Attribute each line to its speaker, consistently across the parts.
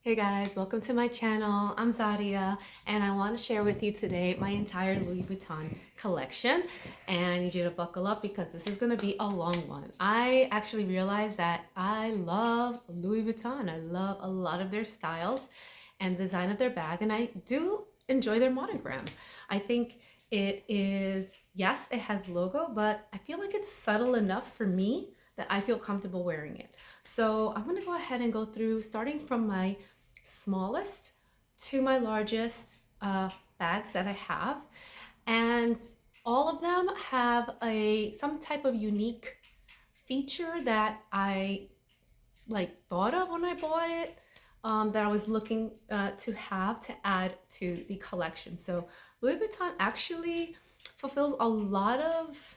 Speaker 1: Hey guys, welcome to my channel. I'm Zadia and I want to share with you today my entire Louis Vuitton collection, and I need you to buckle up because this is going to be a long one. I actually realized that I love Louis Vuitton. I love a lot of their styles and design of their bag, and I do enjoy their monogram. I think it is, yes, it has logo, but I feel like it's subtle enough for me that I feel comfortable wearing it. So I'm going to go ahead and go through starting from my smallest to my largest bags that I have, and all of them have some type of unique feature that I thought of when I bought it, that I was looking to add to the collection. So Louis Vuitton actually fulfills a lot of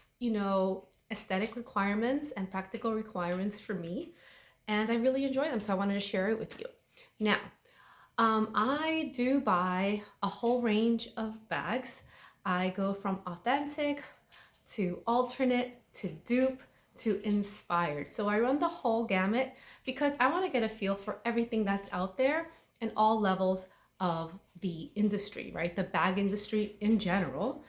Speaker 1: aesthetic requirements and practical requirements for me, and I really enjoy them. So I wanted to share it with you. Now, I do buy a whole range of bags. I go from authentic to alternate to dupe to inspired. So I run the whole gamut because I want to get a feel for everything that's out there in all levels of the industry, right? The bag industry in general.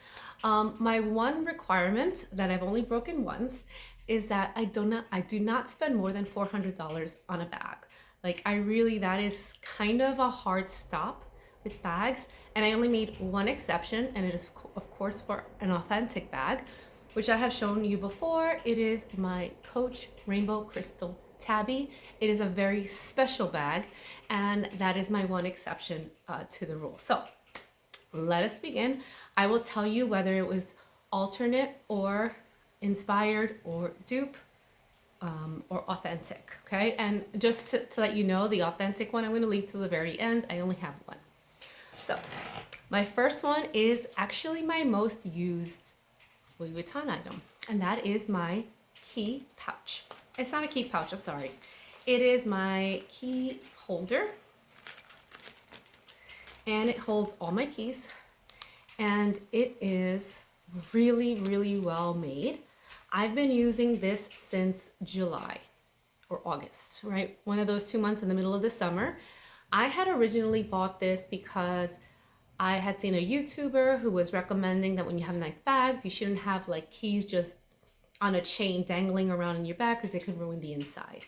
Speaker 1: My one requirement that I've only broken once is that I do not spend more than $400 on a bag. That is kind of a hard stop with bags. And I only made one exception, and it is of course for an authentic bag, which I have shown you before. It is my Coach Rainbow Crystal Tabby. It is a very special bag, and that is my one exception to the rule. So let us begin. I will tell you whether it was alternate or inspired or dupe, or authentic, okay? And just to let you know, the authentic one I'm going to leave to the very end. I only have one. So my first one is actually my most used Louis Vuitton item, and that is my key pouch. It's not a key pouch, I'm sorry. It is my key holder, and it holds all my keys, and it is really, really well made. I've been using this since July or August, right? One of those 2 months in the middle of the summer. I had originally bought this because I had seen a YouTuber who was recommending that when you have nice bags, you shouldn't have like keys just on a chain dangling around in your bag because it could ruin the inside.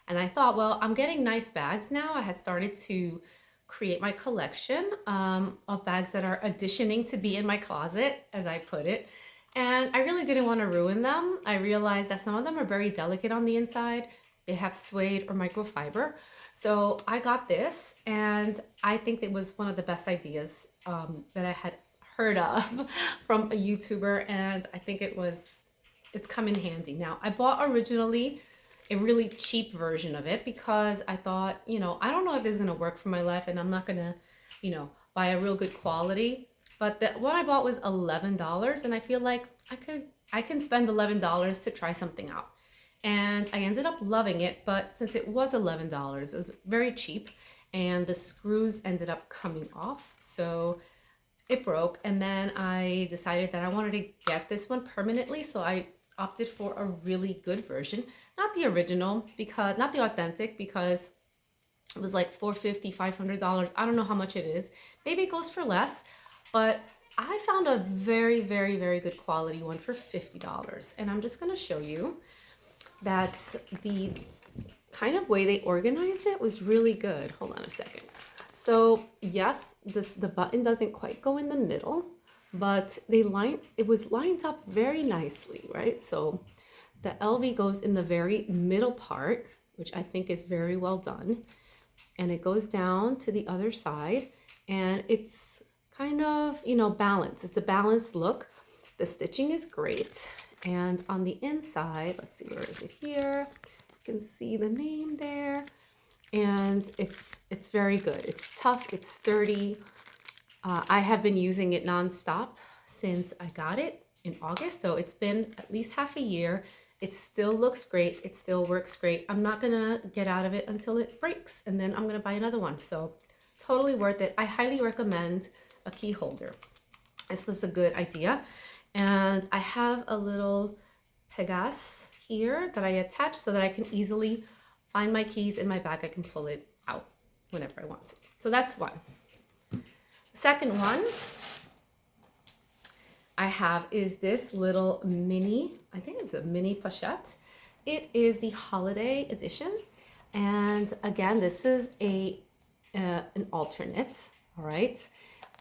Speaker 1: And I thought, well, I'm getting nice bags now. I had started to create my collection of bags that are auditioning to be in my closet, as I put it. And I really didn't want to ruin them. I realized that some of them are very delicate on the inside. They have suede or microfiber. So I got this, and I think it was one of the best ideas that I had heard of from a YouTuber, and I think it's come in handy. Now, I bought originally a really cheap version of it because I thought, I don't know if this is going to work for my life, and I'm not going to, buy a real good quality. But the one I bought was $11, and I feel like I can spend $11 to try something out. And I ended up loving it, but since it was $11, it was very cheap, and the screws ended up coming off, so it broke. And then I decided that I wanted to get this one permanently, so I opted for a really good version, not the original, because not the authentic, because it was like $450, $500. I don't know how much it is. Maybe it goes for less, but I found a very, very, very good quality one for $50. And I'm just going to show you that the kind of way they organize it was really good. Hold on a second. So yes, the button doesn't quite go in the middle, but it was lined up very nicely, right? So the LV goes in the very middle part, which I think is very well done. And it goes down to the other side, and it's kind of, balanced. It's a balanced look. The stitching is great. And on the inside, let's see, where is it here? You can see the name there. And it's very good. It's tough, it's sturdy. I have been using it nonstop since I got it in August. So it's been at least half a year. It still looks great. It still works great. I'm not gonna get out of it until it breaks, and then I'm gonna buy another one. So totally worth it. I highly recommend a key holder. This was a good idea. And I have a little Pegasus here that I attach so that I can easily find my keys in my bag. I can pull it out. whenever I want to. So that's one. Second one I have is this little mini, I think it's a mini pochette. It is the holiday edition. And again, this is an alternate, all right?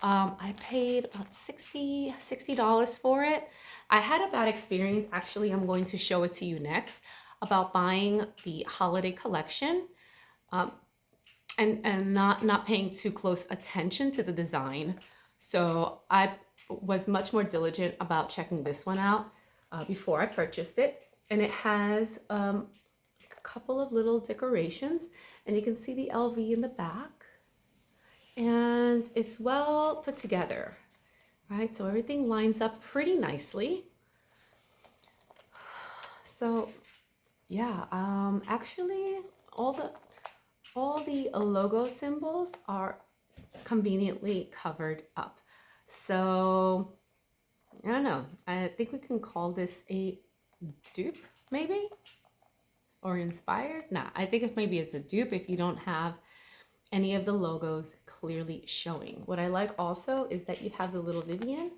Speaker 1: I paid about $60 for it. I had a bad experience. Actually, I'm going to show it to you next about buying the holiday collection and not paying too close attention to the design. So I was much more diligent about checking this one out before I purchased it. And it has a couple of little decorations, and you can see the LV in the back. And it's well put together, right? So everything lines up pretty nicely. So yeah, actually all the logo symbols are conveniently covered up. So I don't know, I think we can call this a dupe maybe, or inspired. Nah, I think if maybe it's a dupe if you don't have any of the logos clearly showing. What I like also is that you have the little Vivian.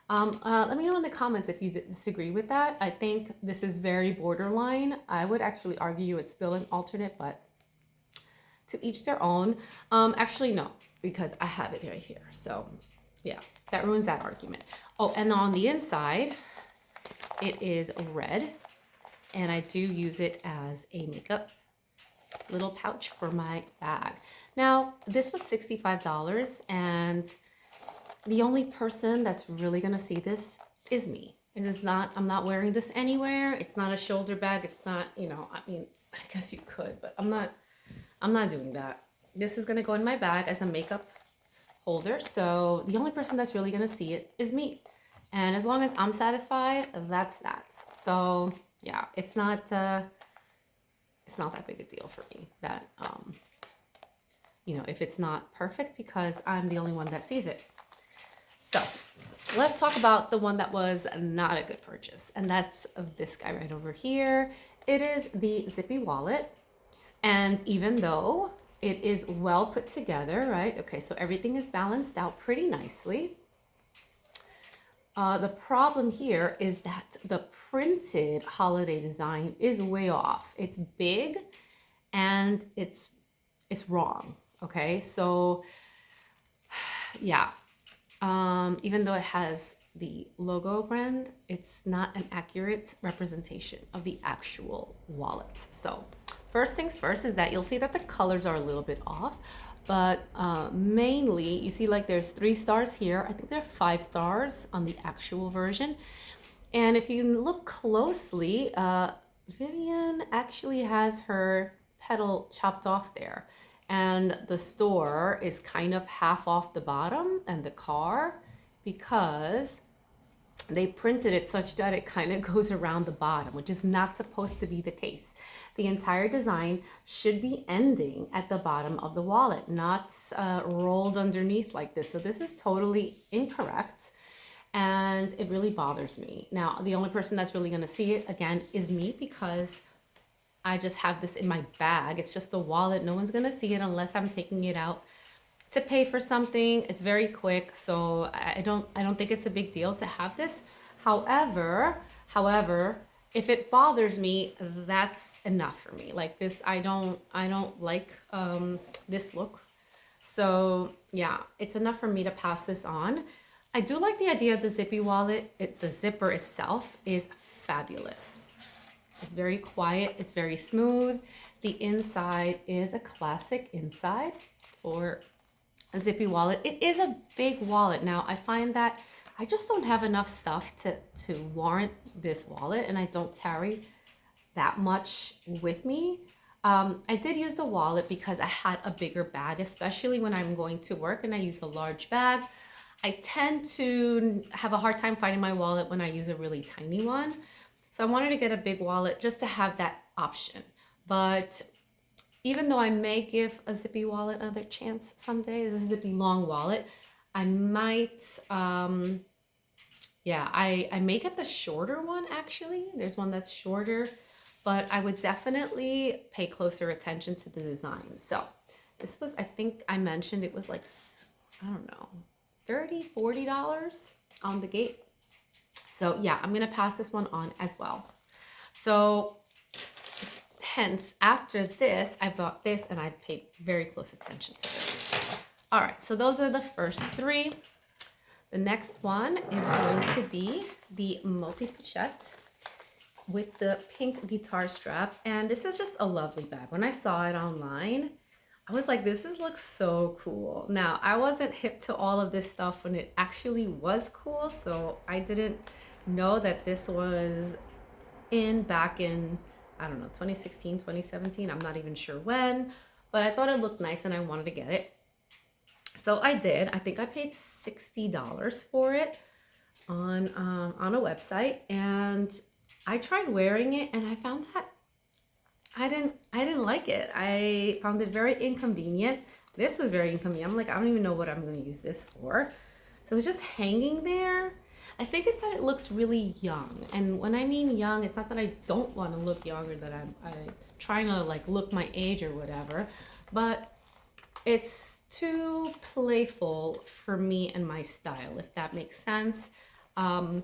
Speaker 1: Let me know in the comments if you disagree with that. I think this is very borderline. I would actually argue it's still an alternate, but to each their own. Actually, no, because I have it right here. So yeah, that ruins that argument. Oh, and on the inside, it is red, and I do use it as a makeup little pouch for my bag. Now, this was $65, and the only person that's really gonna see this is me. It is not, I'm not wearing this anywhere. It's not a shoulder bag. It's not, you know, I mean, I guess you could, but I'm not doing that. This is gonna go in my bag as a makeup holder. So the only person that's really gonna see it is me. And as long as I'm satisfied, that's that. So yeah, it's not that big a deal for me that, you know, if it's not perfect, because I'm the only one that sees it. So let's talk about the one that was not a good purchase. And that's this guy right over here. It is the Zippy wallet. And even though it is well put together, right? Okay, so everything is balanced out pretty nicely. The problem here is that the printed holiday design is way off. It's big and it's wrong. Okay, so yeah, even though it has the logo brand, it's not an accurate representation of the actual wallet. So first things first is that you'll see that the colors are a little bit off, but mainly you see like there's 3 stars here. I think there are 5 stars on the actual version. And if you look closely, Vivian actually has her petal chopped off there. And the store is kind of half off the bottom and the car, because they printed it such that it kind of goes around the bottom, which is not supposed to be the case. The entire design should be ending at the bottom of the wallet, not rolled underneath like this. So this is totally incorrect, and it really bothers me. Now, the only person that's really going to see it, again, is me, because I just have this in my bag. It's just the wallet. No one's going to see it unless I'm taking it out to pay for something. It's very quick, so I don't think it's a big deal to have this. However, if it bothers me, that's enough for me. Like this, I don't like this look. So yeah, it's enough for me to pass this on. I do like the idea of the Zippy wallet. The zipper itself is fabulous. It's very quiet, it's very smooth. The inside is a classic inside for a Zippy wallet. It is a big wallet. Now, I find that I just don't have enough stuff to warrant this wallet, and I don't carry that much with me. I did use the wallet because I had a bigger bag, especially when I'm going to work and I use a large bag. I tend to have a hard time finding my wallet when I use a really tiny one. So I wanted to get a big wallet just to have that option. But even though I may give a Zippy wallet another chance someday, this is a Zippy long wallet, I might, yeah, I may get the shorter one actually. There's one that's shorter, but I would definitely pay closer attention to the design. So This was, I think I mentioned it was like, I don't know, $30, $40 on the Gate. So yeah, I'm gonna pass this one on as well. So hence, after this, I bought this and I paid very close attention to this. All right, so those are the first three. The next one is going to be the multi-pochette with the pink guitar strap. And this is just a lovely bag. When I saw it online, I was like, looks so cool. Now, I wasn't hip to all of this stuff when it actually was cool, so I didn't know that this was back in, I don't know, 2016, 2017. I'm not even sure when, but I thought it looked nice and I wanted to get it. So I did. I think I paid $60 for it on a website, and I tried wearing it and I found that I didn't like it. I found it very inconvenient. This was very inconvenient. I'm like, I don't even know what I'm going to use this for. So it's just hanging there. I think it's that it looks really young. And when I mean young, it's not that I don't want to look young or that I'm trying to like look my age or whatever, but it's too playful for me and my style, if that makes sense. I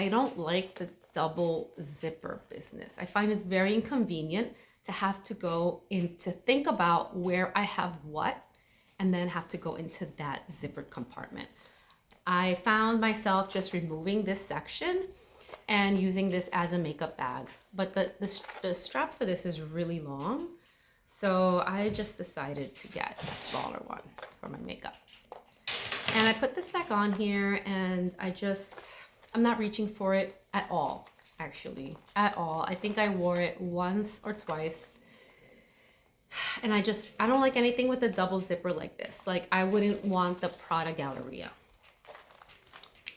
Speaker 1: don't like the double zipper business. I find it's very inconvenient to have to go in to think about where I have what and then have to go into that zippered compartment. I found myself just removing this section and using this as a makeup bag. But the strap for this is really long. So I just decided to get a smaller one for my makeup. And I put this back on here and I'm not reaching for it at all, actually, at all. I think I wore it once or twice. And I don't like anything with a double zipper like this. Like, I wouldn't want the Prada Galleria.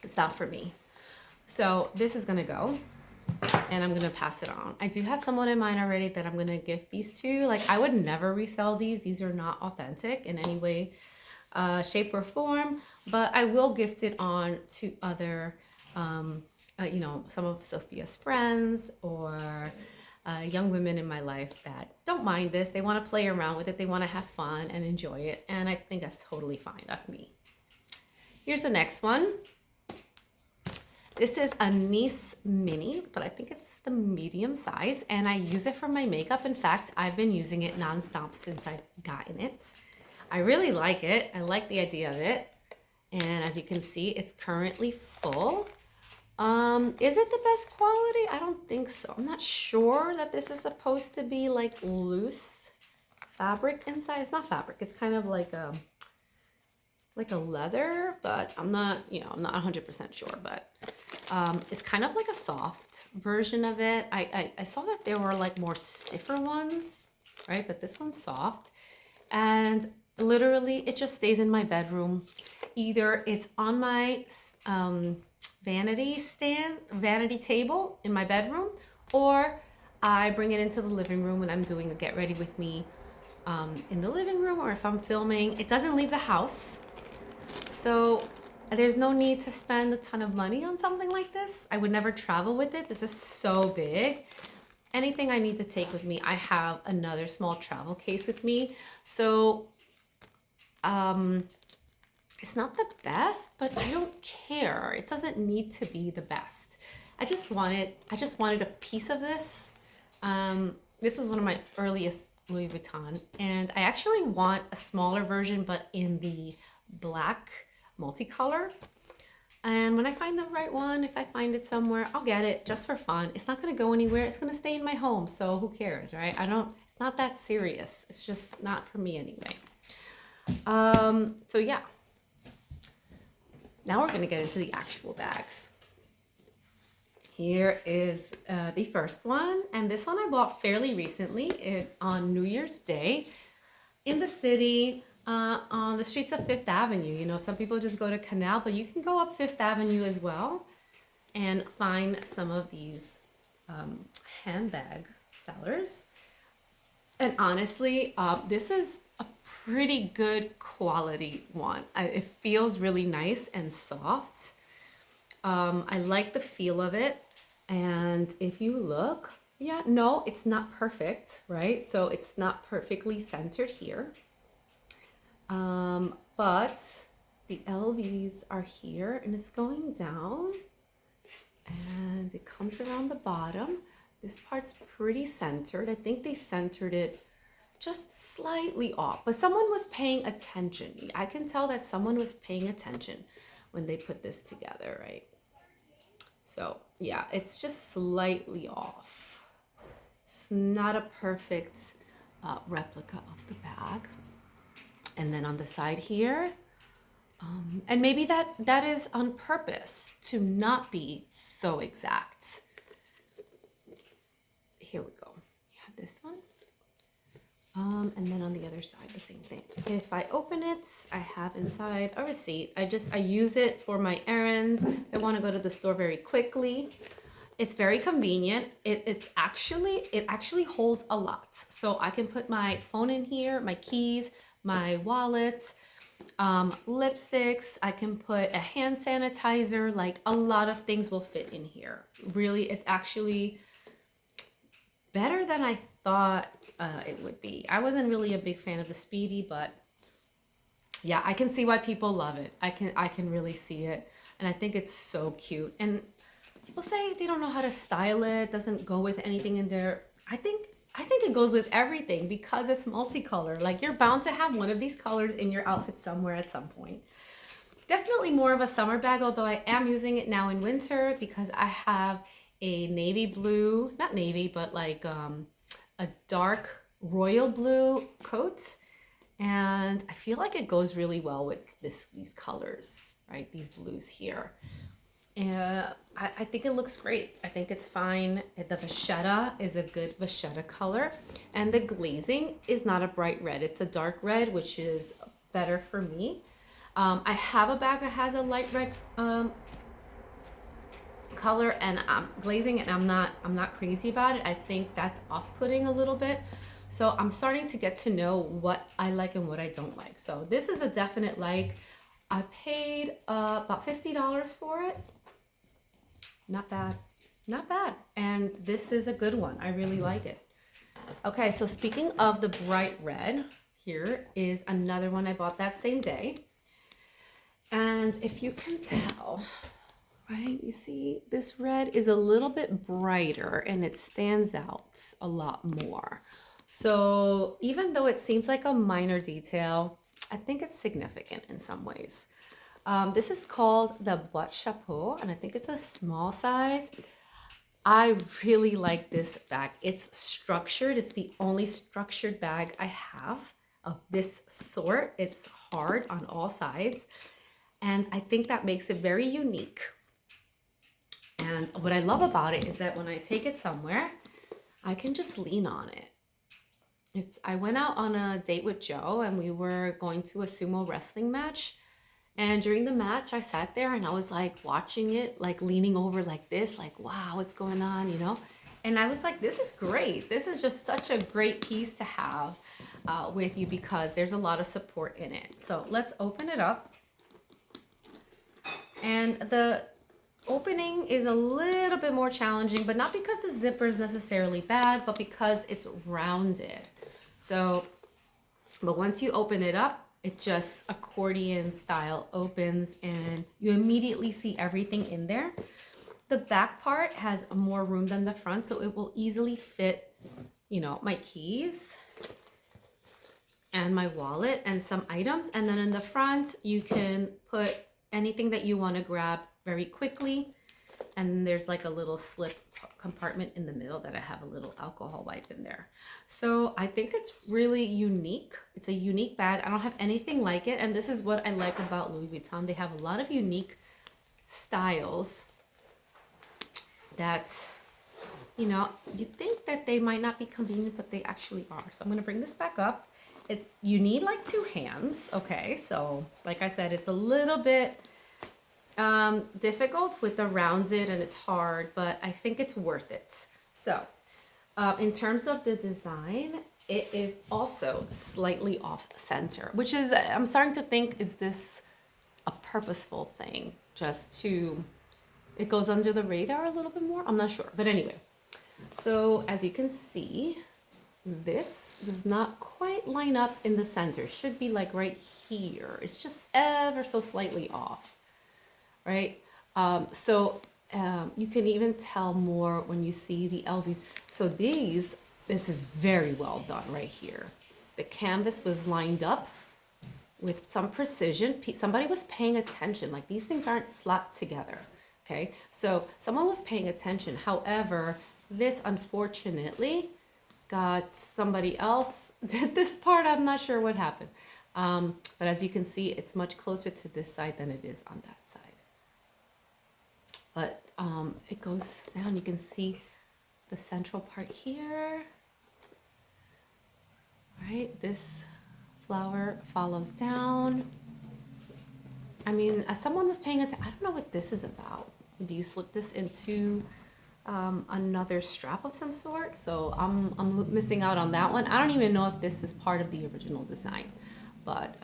Speaker 1: It's not for me. So this is gonna go and I'm gonna pass it on. I do have someone in mind already that I'm gonna gift these to. Like, I would never resell these. These are not authentic in any way, shape or form, but I will gift it on to other, you know, some of Sophia's friends or young women in my life that don't mind this. They want to play around with it. They want to have fun and enjoy it. And I think that's totally fine. That's me. Here's the next one. This is a Nice Mini, but I think it's the medium size, and I use it for my makeup. In fact, I've been using it nonstop since I've gotten it. I really like it. I like the idea of it. And as you can see, it's currently full. Is it the best quality? I don't think so. I'm not sure that this is supposed to be like loose fabric inside. It's not fabric. It's kind of like a leather, but I'm not, I'm not 100% sure, but it's kind of like a soft version of it. I saw that there were like more stiffer ones, right? But this one's soft, and literally it just stays in my bedroom. Either it's on my vanity table in my bedroom, or I bring it into the living room when I'm doing a get ready with me in the living room, or if I'm filming. It doesn't leave the house, so there's no need to spend a ton of money on something like this. I would never travel with it. This is so big. Anything I need to take with me, I have another small travel case with me. So it's not the best, but I don't care. It doesn't need to be the best. I just wanted a piece of this. This is one of my earliest Louis Vuitton, and I actually want a smaller version, but in the black multicolor. And when I find the right one, if I find it somewhere, I'll get it just for fun. It's not gonna go anywhere. It's gonna stay in my home, so who cares, right? It's not that serious. It's just not for me anyway. So yeah. Now we're gonna get into the actual bags. Here is the first one, and this one I bought fairly recently on New Year's Day in the city, on the streets of Fifth Avenue. You know, some people just go to Canal, but you can go up Fifth Avenue as well and find some of these handbag sellers. And honestly, this is a pretty good quality one. It feels really nice and soft. I like the feel of it. And if you look, Yeah, no, it's not perfect, right? So it's not perfectly centered here. But the LVs are here and it's going down and it comes around the bottom. This part's pretty centered. I think they centered it just slightly off, but someone was paying attention. I can tell that someone was paying attention when they put this together, right? So yeah, it's just slightly off. It's not a perfect replica of the bag. And then on the side here, and maybe that is on purpose to not be so exact. Here we go. You have this one. And then on the other side, the same thing. If I open it, I have inside a receipt. I use it for my errands. I want to go to the store very quickly. It's very convenient. It actually holds a lot. So I can put my phone in here, my keys, my wallet, lipsticks. I can put a hand sanitizer. Like a lot of things will fit in here. Really, it's actually better than I thought it would be. I wasn't really a big fan of the Speedy, but yeah, I can see why people love it. I can really see it, and I think it's so cute. And people say they don't know how to style it, doesn't go with anything in there. I think it goes with everything because it's multicolor. Like you're bound to have one of these colors in your outfit somewhere at some point. Definitely more of a summer bag, although I am using it now in winter because I have a navy blue, not navy, but like a dark royal blue coat. And I feel like it goes really well with these colors, right? These blues here. And I think it looks great. I think it's fine. The vachetta is a good vachetta color. And the glazing is not a bright red. It's a dark red, which is better for me. I have a bag that has a light red color and glazing, and I'm not crazy about it. I think that's off-putting a little bit. So I'm starting to get to know what I like and what I don't like. So this is a definite like. I paid about $50 for it. Not bad, not bad. And this is a good one. I really like it. Okay, so speaking of the bright red, here is another one I bought that same day. And if you can tell, right, you see this red is a little bit brighter and it stands out a lot more. So even though it seems like a minor detail, I think it's significant in some ways. This is called the Boîte Chapeau, and I think it's a small size. I really like this bag. It's structured. It's the only structured bag I have of this sort. It's hard on all sides, and I think that makes it very unique. And what I love about it is that when I take it somewhere, I can just lean on it. I went out on a date with Joe and we were going to a sumo wrestling match. And during the match, I sat there and I was like watching it, like leaning over like this, like, wow, what's going on, you know? And I was like, this is great. This is just such a great piece to have with you because there's a lot of support in it. So let's open it up. And the opening is a little bit more challenging, but not because the zipper is necessarily bad, but because it's rounded. So, but once you open it up, it just accordion style opens and you immediately see everything in there. The back part has more room than the front, so it will easily fit, you know, my keys and my wallet and some items. And then in the front, you can put anything that you want to grab very quickly. And there's like a little slip compartment in the middle that I have a little alcohol wipe in there. So I think it's really unique. It's a unique bag. I don't have anything like it. And this is what I like about Louis Vuitton. They have a lot of unique styles that, you know, you think that they might not be convenient, but they actually are. So I'm going to bring this back up. You need like 2 hands. Okay. So like I said, it's a little bit difficult with the rounded and it's hard, but I think it's worth it. So in terms of the design, it is also slightly off center, which is, I'm starting to think, is this a purposeful thing just to, it goes under the radar a little bit more? I'm not sure, but anyway. So as you can see, this does not quite line up in the center. It should be like right here. It's just ever so slightly off, right? You can even tell more when you see the LVs. So this is very well done right here. The canvas was lined up with some precision. Somebody was paying attention. Like, these things aren't slapped together, okay? So someone was paying attention. However, this unfortunately got somebody else did this part. I'm not sure what happened. But as you can see, it's much closer to this side than it is on that side. But it goes down. You can see the central part here. Right, this flower follows down. I mean, as someone was paying attention, I don't know what this is about. Do you slip this into another strap of some sort? So I'm missing out on that one. I don't even know if this is part of the original design. But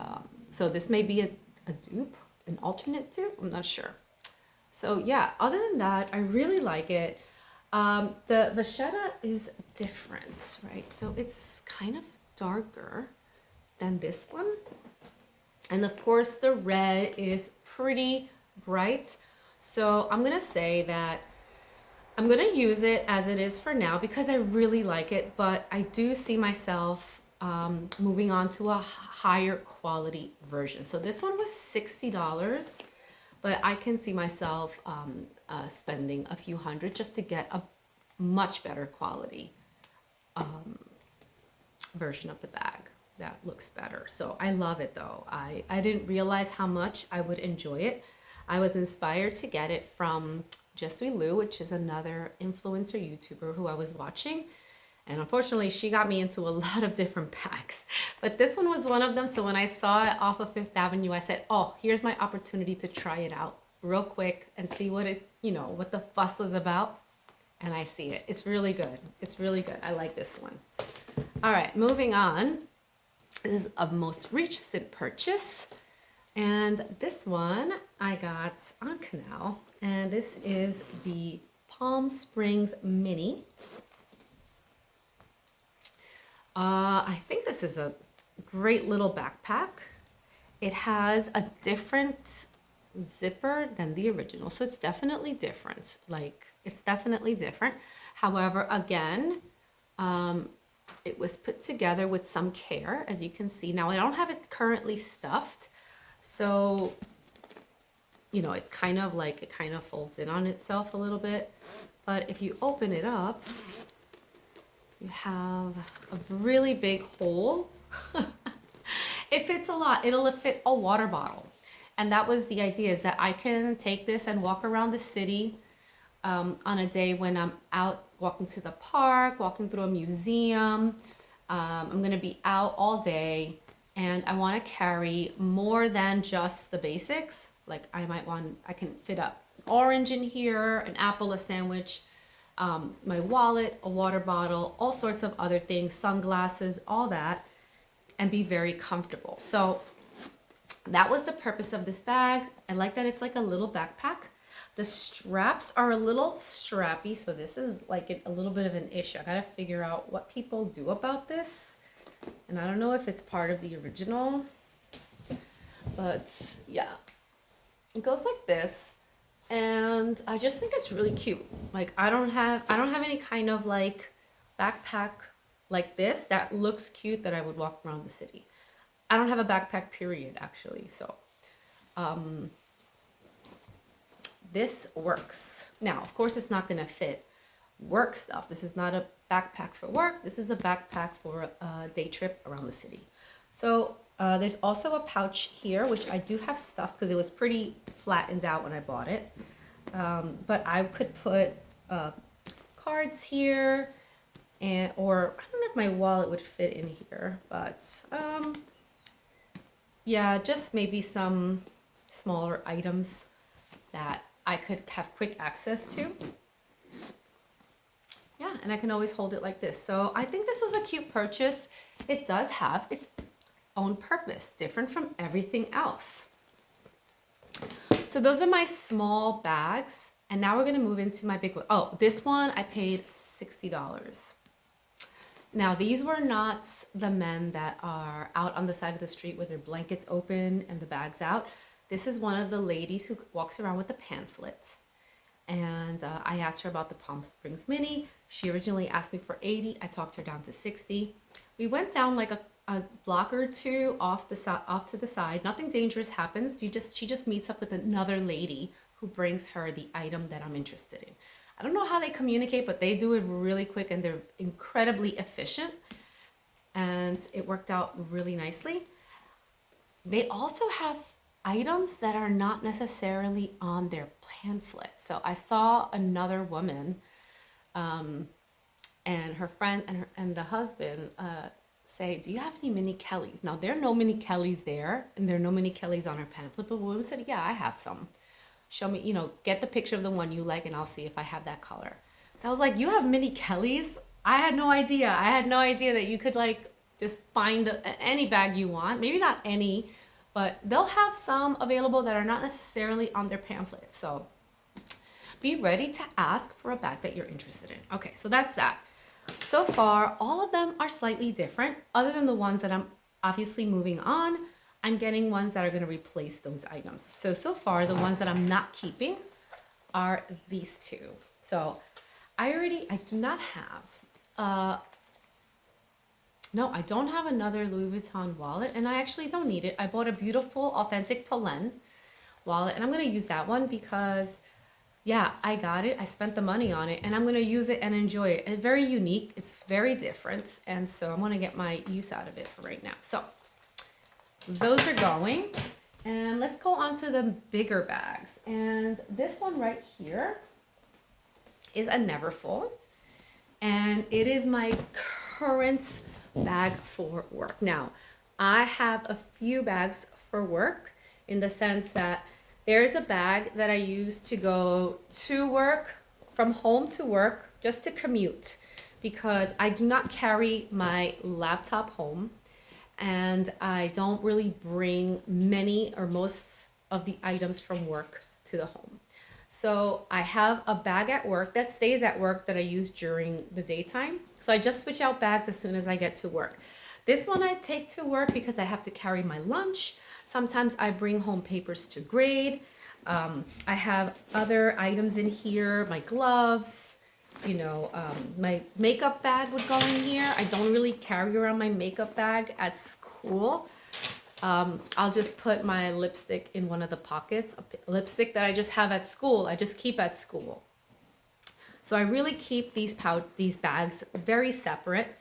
Speaker 1: so this may be a dupe, an alternate dupe, I'm not sure. So yeah, other than that, I really like it. The vachetta is different, right? So it's kind of darker than this one. And of course the red is pretty bright. So I'm gonna say that I'm gonna use it as it is for now because I really like it, but I do see myself moving on to a higher quality version. So this one was $60, but I can see myself spending a few hundred just to get a much better quality version of the bag that looks better. So I love it though. I didn't realize how much I would enjoy it. I was inspired to get it from Jessie Lou, which is another influencer YouTuber who I was watching. And unfortunately, she got me into a lot of different bags. But this one was one of them. So when I saw it off of Fifth Avenue, I said, oh, here's my opportunity to try it out real quick and see what it, what the fuss was about. And I see it. It's really good. It's really good. I like this one. All right, moving on. This is a most recent purchase. And this one I got on Canal. And this is the Palm Springs Mini. I think this is a great little backpack. It has a different zipper than the original. So it's definitely different. It's definitely different. However, again, it was put together with some care, as you can see. Now, I don't have it currently stuffed. So, it's kind of like it kind of folds in on itself a little bit. But if you open it up, you have a really big hole. It fits a lot. It'll fit a water bottle. And that was the idea, is that I can take this and walk around the city on a day when I'm out walking to the park, walking through a museum. I'm gonna be out all day and I wanna carry more than just the basics. Like I can fit up orange in here, an apple, a sandwich, my wallet, a water bottle, all sorts of other things, sunglasses, all that, and be very comfortable. So that was the purpose of this bag. I like that it's like a little backpack. The straps are a little strappy, so this is like a little bit of an issue. I gotta figure out what people do about this. And I don't know if it's part of the original, but yeah. It goes like this. And I just think it's really cute. Like I don't have any kind of like backpack like this that looks cute that I would walk around the city. I don't have a backpack period actually. So this works. Now, of course it's not gonna fit work stuff. This is not a backpack for work. This is a backpack for a day trip around the city. So there's also a pouch here, which I do have stuff because it was pretty flattened out when I bought it. But I could put cards here, or I don't know if my wallet would fit in here, but yeah, just maybe some smaller items that I could have quick access to. Yeah, and I can always hold it like this. So I think this was a cute purchase. It does have its own purpose, different from everything else. So those are my small bags. And now we're gonna move into my big one. Oh, this one I paid $60. Now, these were not the men that are out on the side of the street with their blankets open and the bags out. This is one of the ladies who walks around with a pamphlet. And I asked her about the Palm Springs Mini. She originally asked me for 80. I talked her down to 60. We went down like a block or two off to the side. Nothing dangerous happens. She just meets up with another lady who brings her the item that I'm interested in. I don't know how they communicate, but they do it really quick and they're incredibly efficient. And it worked out really nicely. They also have items that are not necessarily on their pamphlet. So I saw another woman and her friend and the husband say, do you have any mini Kellys? Now, there are no mini Kellys there, and there are no mini Kellys on her pamphlet, but the woman said, yeah, I have some. Show me, get the picture of the one you like, and I'll see if I have that color. So I was like, you have mini Kellys? I had no idea. I had no idea that you could like just find any bag you want. Maybe not any, but they'll have some available that are not necessarily on their pamphlet. So be ready to ask for a bag that you're interested in. Okay, so that's that. So far, all of them are slightly different, other than the ones that I'm obviously moving on. I'm getting ones that are going to replace those items. So far, the ones that I'm not keeping are these two. So I do not have, no, I don't have another Louis Vuitton wallet, and I actually don't need it. I bought a beautiful, authentic Polène wallet, and I'm going to use that one because, yeah, I got it. I spent the money on it, and I'm going to use it and enjoy it. It's very unique. It's very different, and so I'm going to get my use out of it for right now. So those are going, and let's go on to the bigger bags. And this one right here is a Neverfull, and it is my current bag for work. Now, I have a few bags for work in the sense that there's a bag that I use to go to work, from home to work, just to commute, because I do not carry my laptop home, and I don't really bring many or most of the items from work to the home. So I have a bag at work that stays at work that I use during the daytime. So I just switch out bags as soon as I get to work. This one I take to work because I have to carry my lunch. Sometimes I bring home papers to grade. I have other items in here, my gloves, my makeup bag would go in here. I don't really carry around my makeup bag at school. I'll just put my lipstick in one of the pockets, a lipstick that I just have at school. I just keep at school. So I really keep these bags very separate.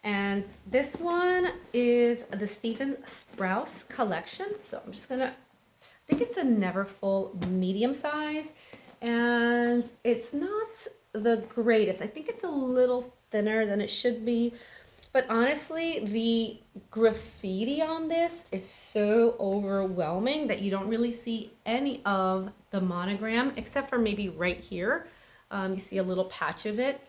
Speaker 1: And this one is the Stephen Sprouse collection. So I'm just gonna, I think it's a Neverfull medium size, and it's not the greatest. I think it's a little thinner than it should be. But honestly, the graffiti on this is so overwhelming that you don't really see any of the monogram, except for maybe right here. You see a little patch of it.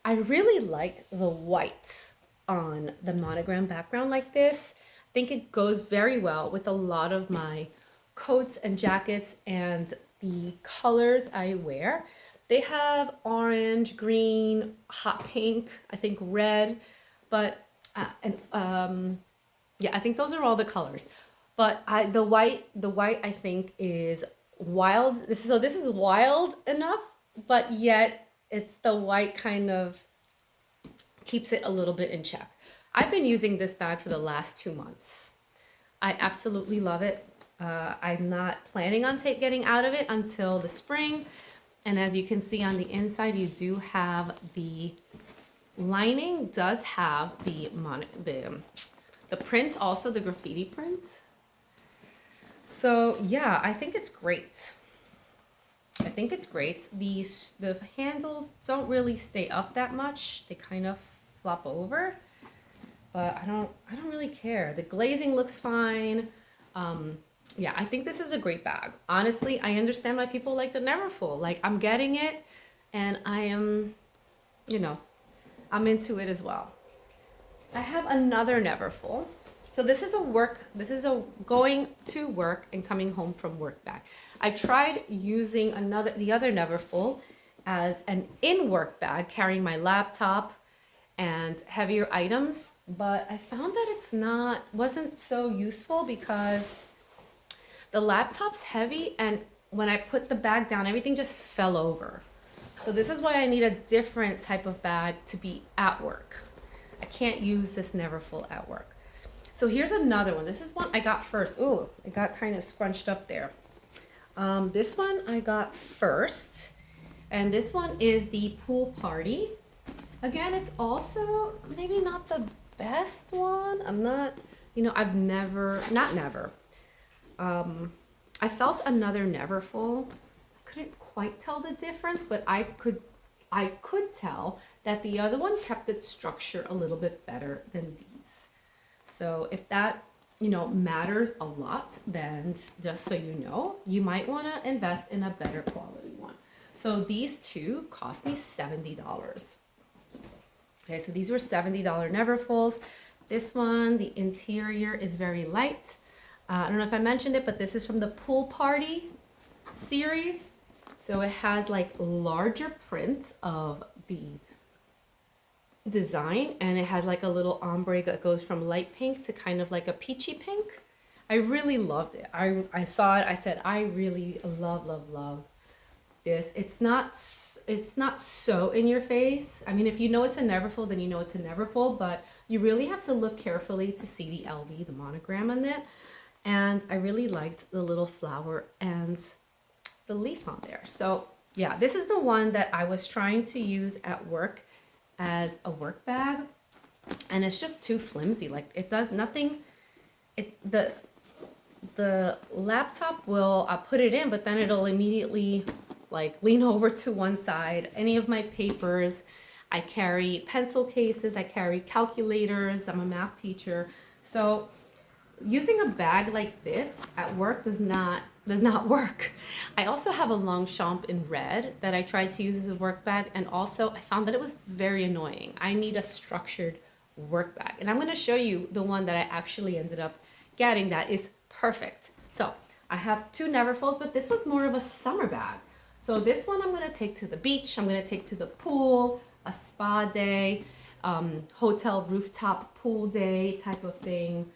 Speaker 1: I really like the white on the monogram background like this. I think it goes very well with a lot of my coats and jackets and the colors I wear. They have orange, green, hot pink, I think red. But yeah, I think those are all the colors. But the white I think is wild. This is wild enough, but yet it's the white kind of keeps it a little bit in check. I've been using this bag for the last 2 months. I absolutely love it. I'm not planning on getting out of it until the spring. And as you can see on the inside, you do have the lining does have the print, also the graffiti print. So yeah, I think it's great. I think it's great. The handles don't really stay up that much. They kind of flop over, but I don't really care. The glazing looks fine. Yeah, I think this is a great bag. Honestly, I understand why people like the Neverfull. Like, I'm getting it, and I am, I'm into it as well. I have another Neverfull. So this is a going to work and coming home from work bag. I tried using the other Neverfull as an in-work bag, carrying my laptop and heavier items, but I found that wasn't so useful because the laptop's heavy, and when I put the bag down, everything just fell over. So this is why I need a different type of bag to be at work. I can't use this Neverfull at work. So here's another one. This is one I got first. Ooh, it got kind of scrunched up there. This one I got first, and this one is the Pool Party. Again, it's also maybe not the best one. I've never, not never. I felt another Neverfull. I couldn't quite tell the difference, but I could tell that the other one kept its structure a little bit better than these. So if that, matters a lot, then just so you know, you might want to invest in a better quality one. So these two cost me $70. Okay, so these were $70 Neverfulls. This one, the interior is very light. I don't know if I mentioned it, but this is from the Pool Party series. So it has like larger print of the design, and it has like a little ombre that goes from light pink to kind of like a peachy pink. I really loved it. I saw it. I said, I really love this. It's not so in your face. I mean, if you know it's a Neverfull, then you know it's a Neverfull, but you really have to look carefully to see the LV, the monogram on it. And I really liked the little flower and the leaf on there. So yeah, this is the one that I was trying to use at work as a work bag, and it's just too flimsy. Like, it does nothing. The laptop will, I'll put it in, but then it'll immediately like lean over to one side. Any of my papers, I carry pencil cases, I carry calculators. I'm a math teacher. So using a bag like this at work does not work. I also have a Longchamp in red that I tried to use as a work bag, and also I found that it was very annoying. I need a structured work bag, and I'm going to show you the one that I actually ended up getting that is perfect. So I have two Neverfulls, but this was more of a summer bag. So this one I'm going to take to the beach, I'm going to take to the pool, a spa day, hotel rooftop pool day type of thing.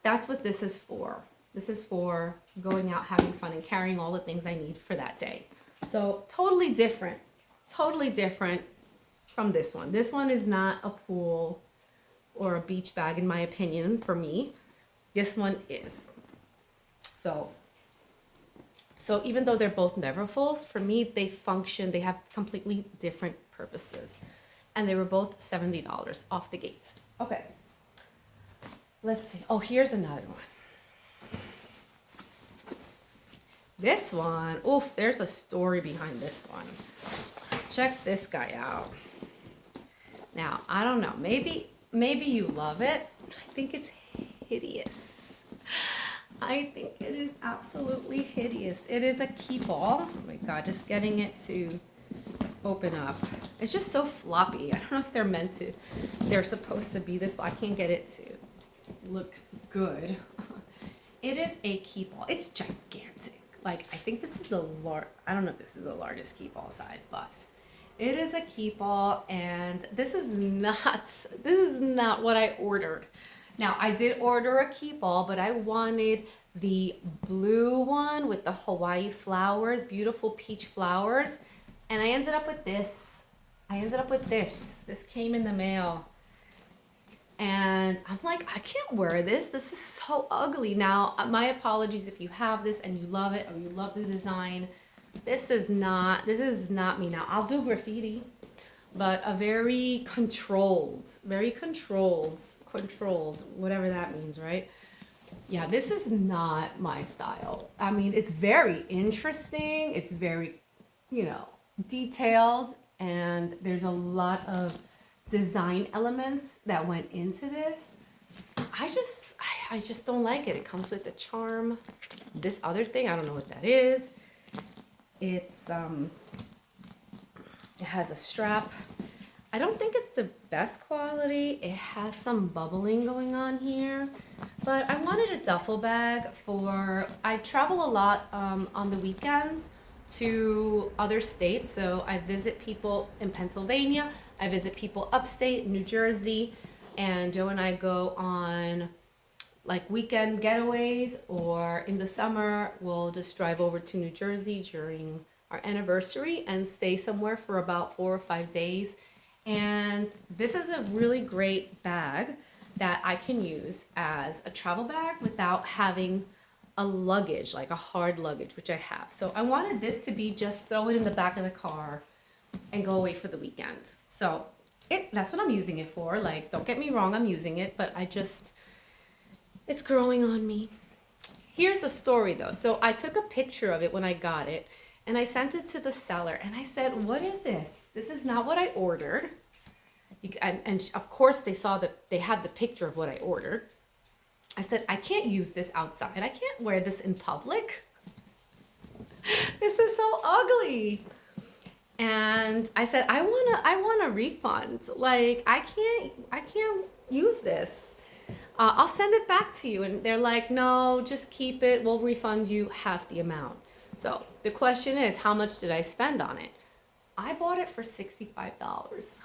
Speaker 1: That's what this is for. This is for going out, having fun, and carrying all the things I need for that day. So totally different from this one. This one is not a pool or a beach bag, in my opinion, for me. This one is. So even though they're both Neverfulls, for me, they have completely different purposes. And they were both $70 off the gate. Okay. Let's see. Oh, here's another one. This one, oof, there's a story behind this one. Check this guy out. Now, I don't know, maybe you love it. I think it's hideous. I think it is absolutely hideous. It is a Keepall. Oh my God, just getting it to open up. It's just so floppy. I don't know if they're supposed to be this, but I can't get it to look good. It is a Keepall. It's gigantic. Like, I think this is I don't know if this is the largest Keepall size, but it is a Keepall, and this is not what I ordered. Now, I did order a Keepall, but I wanted the blue one with the Hawaii flowers, beautiful peach flowers, and I ended up with this. This came in the mail. And I'm like, I can't wear this. This is so ugly. Now, my apologies if you have this and you love it or you love the design. This is not me. Now, I'll do graffiti, but a very controlled, whatever that means, right? Yeah, this is not my style. I mean, it's very interesting. It's very, detailed, and there's a lot of design elements that went into this. I just don't like it. It comes with a charm. This other thing, I don't know what that is. It has a strap. I don't think it's the best quality. It has some bubbling going on here. But I wanted a duffel bag for, I travel a lot on the weekends to other states. So I visit people in Pennsylvania, I visit people upstate, New Jersey, and Joe and I go on like weekend getaways, or in the summer, we'll just drive over to New Jersey during our anniversary and stay somewhere for about 4 or 5 days. And this is a really great bag that I can use as a travel bag without having a luggage, like a hard luggage, which I have. So I wanted this to be just throw it in the back of the car and go away for the weekend. So that's what I'm using it for. Like, don't get me wrong, I'm using it, but it's growing on me. Here's the story though. So I took a picture of it when I got it and I sent it to the seller and I said, "What is this? This is not what I ordered." And of course they saw that they had the picture of what I ordered. I said, "I can't use this outside. I can't wear this in public. This is so ugly." And I said, I want a refund. Like, I can't use this. I'll send it back to you. And they're like, "No, just keep it. We'll refund you half the amount." So the question is, how much did I spend on it? I bought it for $65.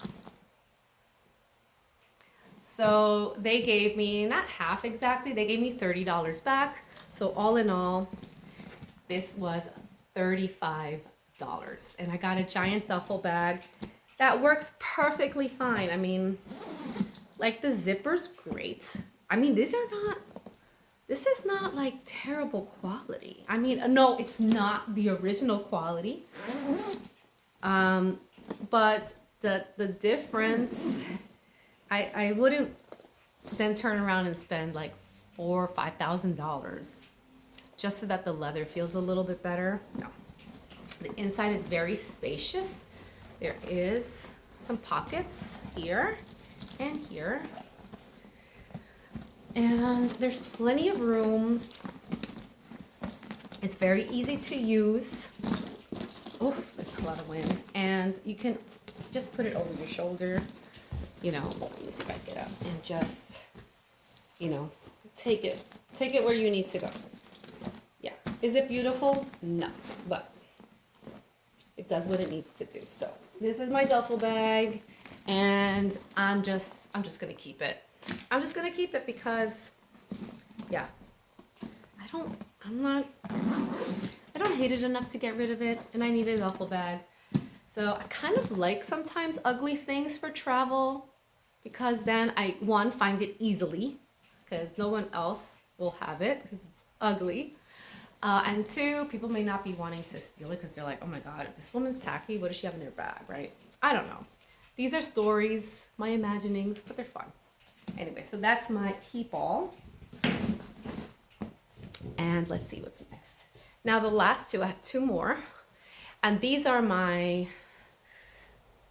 Speaker 1: So they gave me, not half exactly, they gave me $30 back. So all in all, this was $35. And I got a giant duffel bag that works perfectly fine. I mean, like, the zipper's great. I mean, this is not like terrible quality. I mean, no, it's not the original quality. But the difference, I wouldn't then turn around and spend like $4,000 or $5,000 just so that the leather feels a little bit better. No. The inside is very spacious. There is some pockets here and here. And there's plenty of room. It's very easy to use. Oof, there's a lot of wind. And you can just put it over your shoulder, you know, let me see if I get up, and just, you know, take it where you need to go. Yeah. Is it beautiful? No, but it does what it needs to do. So this is my duffel bag, and I'm just gonna keep it. I'm just gonna keep it because, yeah, I don't hate it enough to get rid of it, and I need a duffel bag. So I kind of like sometimes ugly things for travel, because then I, one, find it easily, because no one else will have it because it's ugly. And two, people may not be wanting to steal it because they're like, "Oh my God, if this woman's tacky, what does she have in their bag?" Right? I don't know. These are stories, my imaginings, but they're fun. Anyway, so that's my keep all. And let's see what's next. Now the last two, I have two more. And these are my,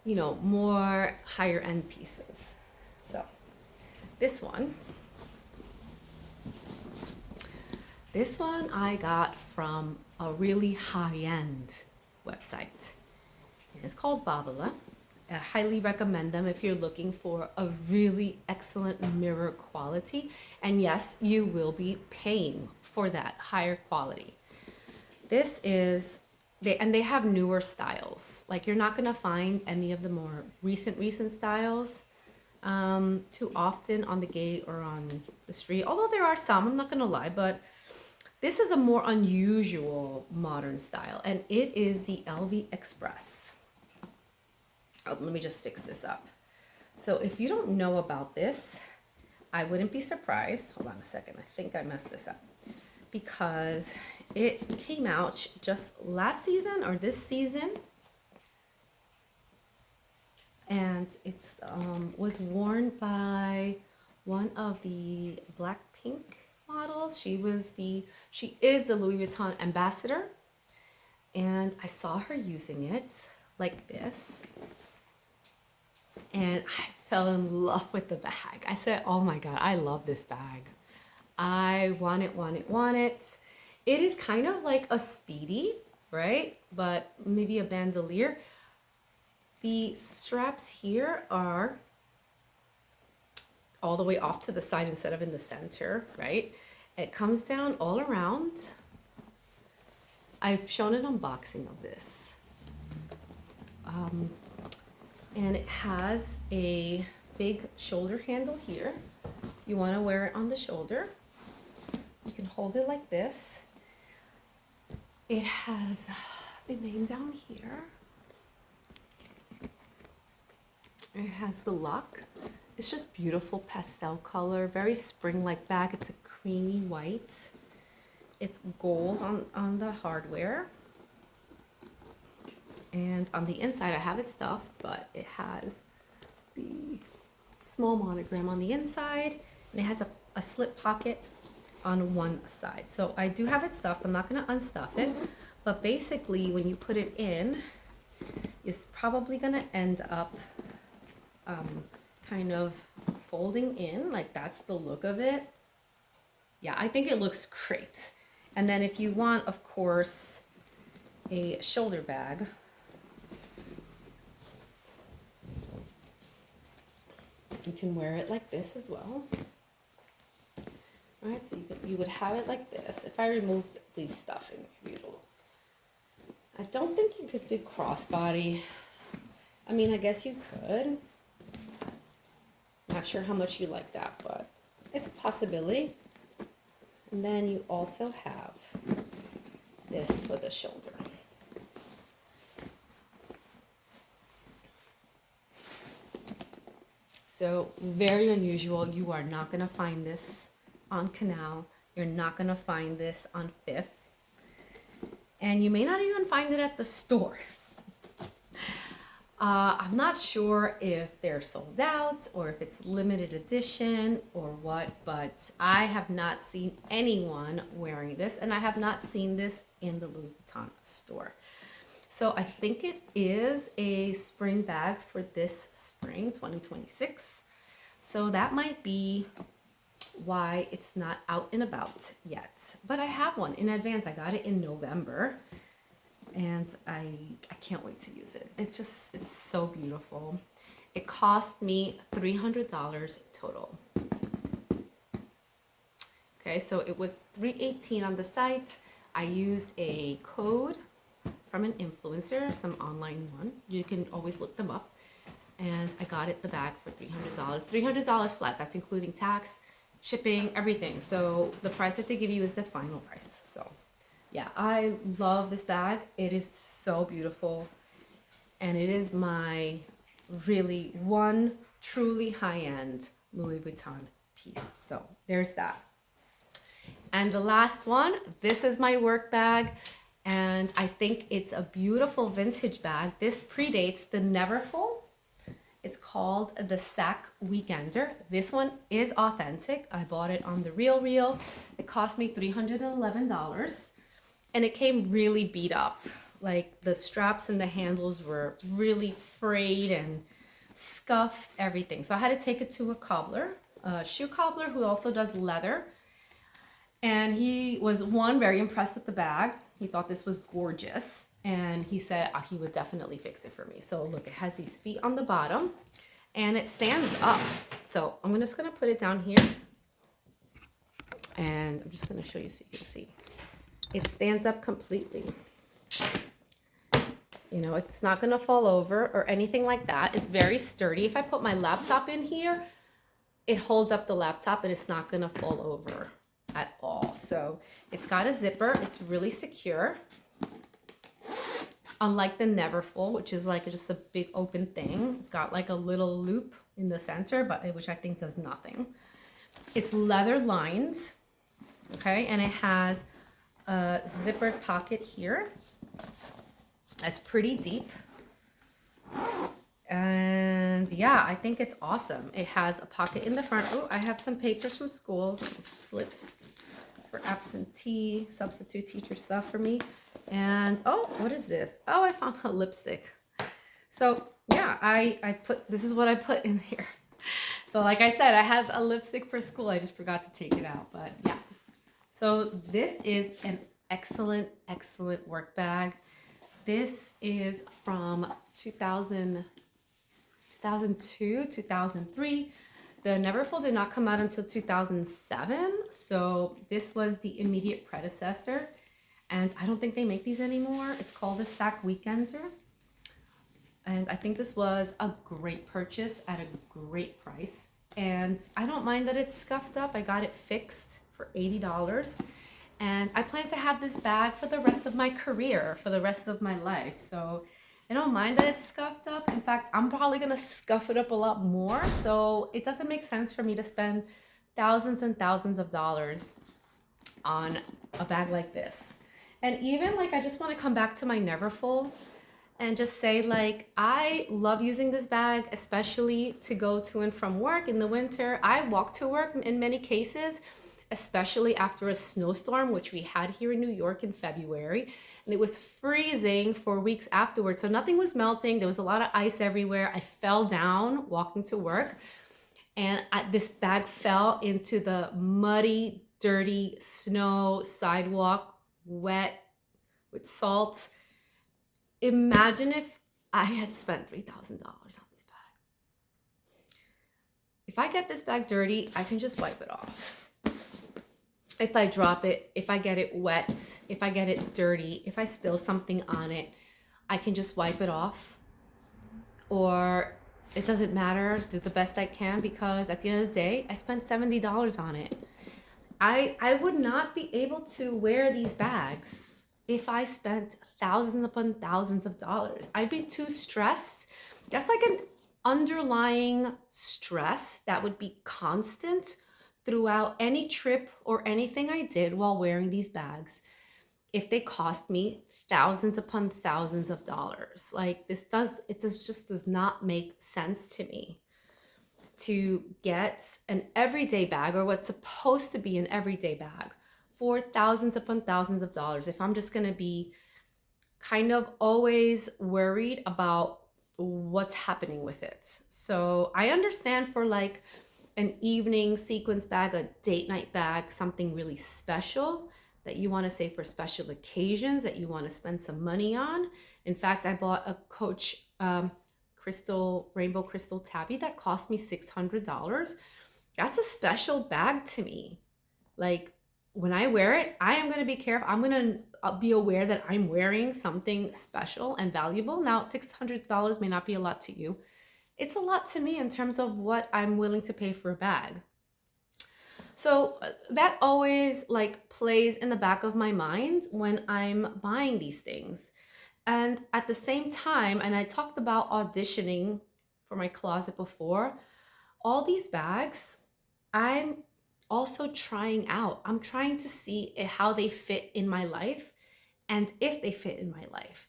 Speaker 1: you know, more higher end pieces. So this one I got from a really high-end website. It's called Bavala. I highly recommend them if you're looking for a really excellent mirror quality. And yes, you will be paying for that higher quality. This is, they have newer styles. Like, you're not gonna find any of the more recent styles too often on the gate or on the street. Although there are some, I'm not gonna lie, but this is a more unusual modern style, and it is the LV Express. Oh, let me just fix this up. So if you don't know about this, I wouldn't be surprised. Hold on a second. I think I messed this up, because it came out just last season or this season, and it's was worn by one of the Blackpink models. She is the Louis Vuitton ambassador, and I saw her using it like this, and I fell in love with the bag. I said, "Oh my God, I love this bag. I want it." It is kind of like a Speedy, right? But maybe a bandolier. The straps here are all the way off to the side instead of in the center, right? It comes down all around. I've shown an unboxing of this. And it has a big shoulder handle here. You want to wear it on the shoulder. You can hold it like this. It has the name down here. It has the lock. It's just beautiful pastel color, very spring-like bag. It's a creamy white. It's gold on the hardware. And on the inside, I have it stuffed, but it has the small monogram on the inside, and it has a slip pocket on one side. So I do have it stuffed. I'm not going to unstuff it, but basically when you put it in, it's probably going to end up kind of folding in, like that's the look of it. Yeah, I think it looks great. And then if you want, of course, a shoulder bag, you can wear it like this as well. All right, so you would have it like this. If I removed the stuffing, I don't think you could do crossbody. I mean, I guess you could. Not sure how much you like that, but it's a possibility. And then you also have this for the shoulder. So very unusual. You are not going to find this on Canal. You're not going to find this on Fifth. And you may not even find it at the store. I'm not sure if they're sold out or if it's limited edition or what, but I have not seen anyone wearing this, and I have not seen this in the Louis Vuitton store. So I think it is a spring bag for this spring, 2026. So that might be why it's not out and about yet. But I have one in advance. I got it in November. And I can't wait to use it. It's so beautiful. It cost me $300 total. Okay, so it was $318 on the site. I used a code from an influencer, some online one. You can always look them up. And I got it the bag for $300. $300 flat. That's including tax, shipping, everything. So the price that they give you is the final price. So yeah, I love this bag. It is so beautiful. And it is my really one truly high-end Louis Vuitton piece. So there's that. And the last one, this is my work bag. And I think it's a beautiful vintage bag. This predates the Neverfull. It's called the Sac Weekender. This one is authentic. I bought it on the RealReal. It cost me $311. And it came really beat up. Like the straps and the handles were really frayed and scuffed, everything. So I had to take it to a cobbler, a shoe cobbler who also does leather. And he was, one, very impressed with the bag. He thought this was gorgeous. And he said he would definitely fix it for me. So look, it has these feet on the bottom and it stands up. So I'm just gonna put it down here. And I'm just gonna show you so you can see. It stands up completely. You know, it's not gonna fall over or anything like that. It's very sturdy. If I put my laptop in here, it holds up the laptop and it's not gonna fall over at all. So it's got a zipper. It's really secure. Unlike the Neverfull, which is like just a big open thing. It's got like a little loop in the center, but which I think does nothing. It's leather lined, okay? And it has a zippered pocket here. That's pretty deep. And yeah, I think it's awesome. It has a pocket in the front. Oh, I have some papers from school, some slips for absentee, substitute teacher stuff for me. And oh, what is this? Oh, I found a lipstick. So yeah, I put, this is what I put in here. So like I said, I have a lipstick for school. I just forgot to take it out, but yeah. So this is an excellent, excellent work bag. This is from 2002, 2003. The Neverfull did not come out until 2007, so this was the immediate predecessor. And I don't think they make these anymore. It's called the Sack Weekender. And I think this was a great purchase at a great price. And I don't mind that it's scuffed up. I got it fixed for $80. And I plan to have this bag for the rest of my career, for the rest of my life. So I don't mind that it's scuffed up. In fact, I'm probably gonna scuff it up a lot more. So it doesn't make sense for me to spend thousands and thousands of dollars on a bag like this. And even like, I just wanna come back to my Neverfull and just say like, I love using this bag, especially to go to and from work in the winter. I walk to work in many cases, especially after a snowstorm, which we had here in New York in February. And it was freezing for weeks afterwards. So nothing was melting. There was a lot of ice everywhere. I fell down walking to work, and this bag fell into the muddy, dirty snow sidewalk, wet with salt. Imagine if I had spent $3,000 on this bag. If I get this bag dirty, I can just wipe it off. If I drop it, if I get it wet, if I get it dirty, if I spill something on it, I can just wipe it off. Or it doesn't matter, do the best I can, because at the end of the day, I spent $70 on it. I would not be able to wear these bags if I spent thousands upon thousands of dollars. I'd be too stressed. That's like an underlying stress that would be constant throughout any trip or anything I did while wearing these bags, if they cost me thousands upon thousands of dollars. Like it just does not make sense to me to get an everyday bag, or what's supposed to be an everyday bag, for thousands upon thousands of dollars, if I'm just gonna be kind of always worried about what's happening with it. So I understand for like an evening sequence bag, a date night bag, something really special that you want to save for special occasions, that you want to spend some money on. In fact, I bought a Coach rainbow crystal tabby that cost me $600. That's a special bag to me. Like, when I wear it, I am going to be careful. I'm going to be aware that I'm wearing something special and valuable. Now, $600 may not be a lot to you. It's a lot to me in terms of what I'm willing to pay for a bag. So that always like plays in the back of my mind when I'm buying these things. And at the same time, and I talked about auditioning for my closet before, all these bags, I'm also trying out. I'm trying to see how they fit in my life and if they fit in my life.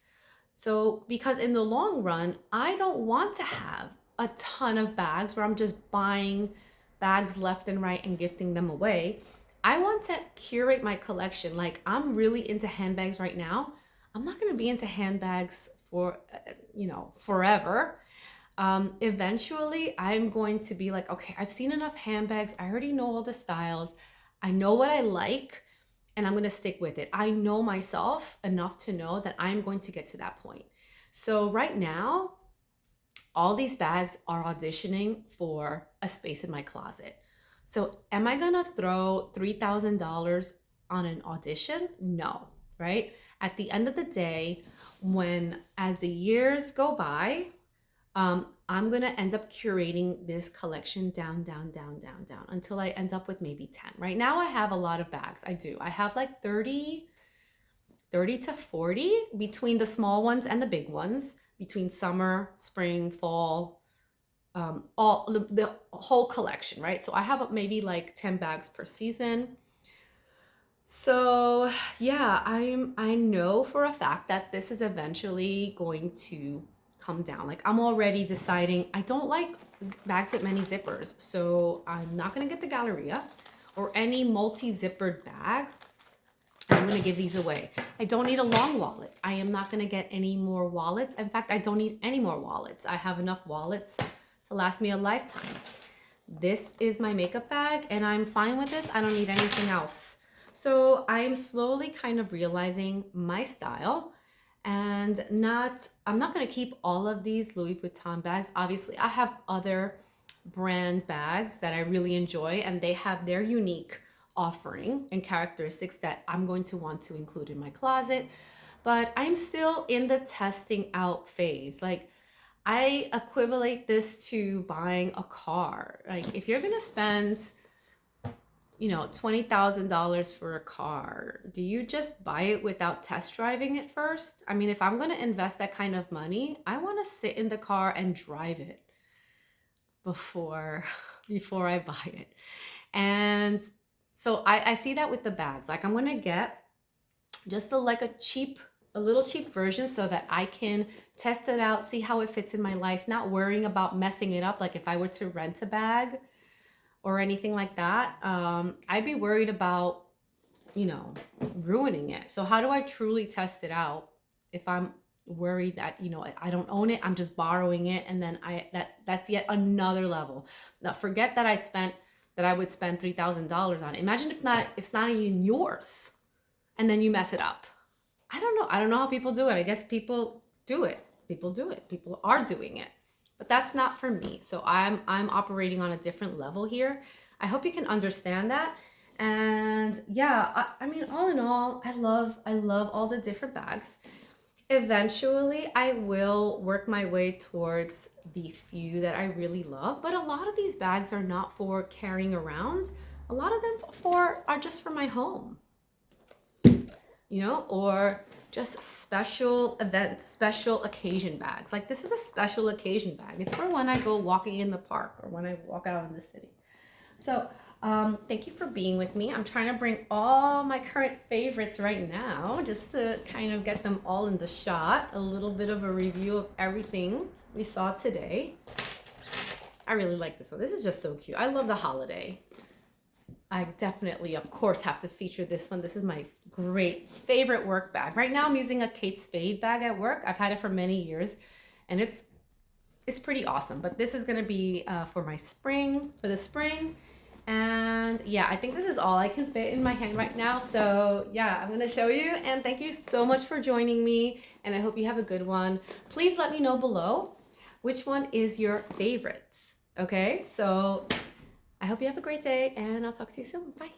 Speaker 1: So, because in the long run, I don't want to have a ton of bags where I'm just buying bags left and right and gifting them away. I want to curate my collection. Like, I'm really into handbags right now. I'm not going to be into handbags for, forever. Eventually I'm going to be like, okay, I've seen enough handbags. I already know all the styles. I know what I like, and I'm going to stick with it. I know myself enough to know that I'm going to get to that point. So right now, all these bags are auditioning for a space in my closet. So am I going to throw $3,000 on an audition? No, right? At the end of the day, as the years go by, I'm going to end up curating this collection down until I end up with maybe 10. Right now I have a lot of bags. I do. I have like 30 to 40 between the small ones and the big ones, between summer, spring, fall, all the whole collection, right? So I have maybe like 10 bags per season. So yeah, I know for a fact that this is eventually going to come down. Like, I'm already deciding I don't like bags with many zippers, so I'm not gonna get the Galleria or any multi-zippered bag. I'm gonna give these away. I don't need a long wallet. I am not gonna get any more wallets. In fact, I don't need any more wallets. I have enough wallets to last me a lifetime. This is my makeup bag, and I'm fine with this. I don't need anything else. So I'm slowly kind of realizing my style, and I'm not going to keep all of these Louis Vuitton bags. Obviously, I have other brand bags that I really enjoy, and they have their unique offering and characteristics that I'm going to want to include in my closet. But I'm still in the testing out phase. Like, I equivalent this to buying a car. Like, if you're gonna spend, $20,000 for a car, do you just buy it without test driving it first? I mean, if I'm gonna invest that kind of money, I wanna sit in the car and drive it before before I buy it. And so I see that with the bags. Like, I'm gonna get just a little cheap version so that I can test it out, see how it fits in my life, not worrying about messing it up. Like, if I were to rent a bag or anything like that, I'd be worried about, ruining it. So how do I truly test it out if I'm worried that, I don't own it, I'm just borrowing it, and then that's yet another level. Now, forget that I would spend $3,000 on it. Imagine if it's not even yours, and then you mess it up. I don't know. I don't know how people do it. I guess people do it. People do it. People are doing it. But that's not for me. So I'm operating on a different level here. I hope you can understand that. And yeah, I mean, all in all, I love all the different bags. Eventually, I will work my way towards the few that I really love, but a lot of these bags are not for carrying around. A lot of them are just for my home, or just special events, special occasion bags. Like, this is a special occasion bag. It's for when I go walking in the park or when I walk out in the city. So thank you for being with me. I'm trying to bring all my current favorites right now just to kind of get them all in the shot. A little bit of a review of everything we saw today. I really like this one. This is just so cute. I love the holiday. I definitely, of course, have to feature this one. This is my great favorite work bag. Right now I'm using a Kate Spade bag at work. I've had it for many years, and it's pretty awesome. But this is gonna be for the spring. And yeah, I think this is all I can fit in my hand right now. So yeah, I'm gonna show you, and thank you so much for joining me, and I hope you have a good one. Please let me know below which one is your favorite. Okay, so I hope you have a great day, and I'll talk to you soon. Bye.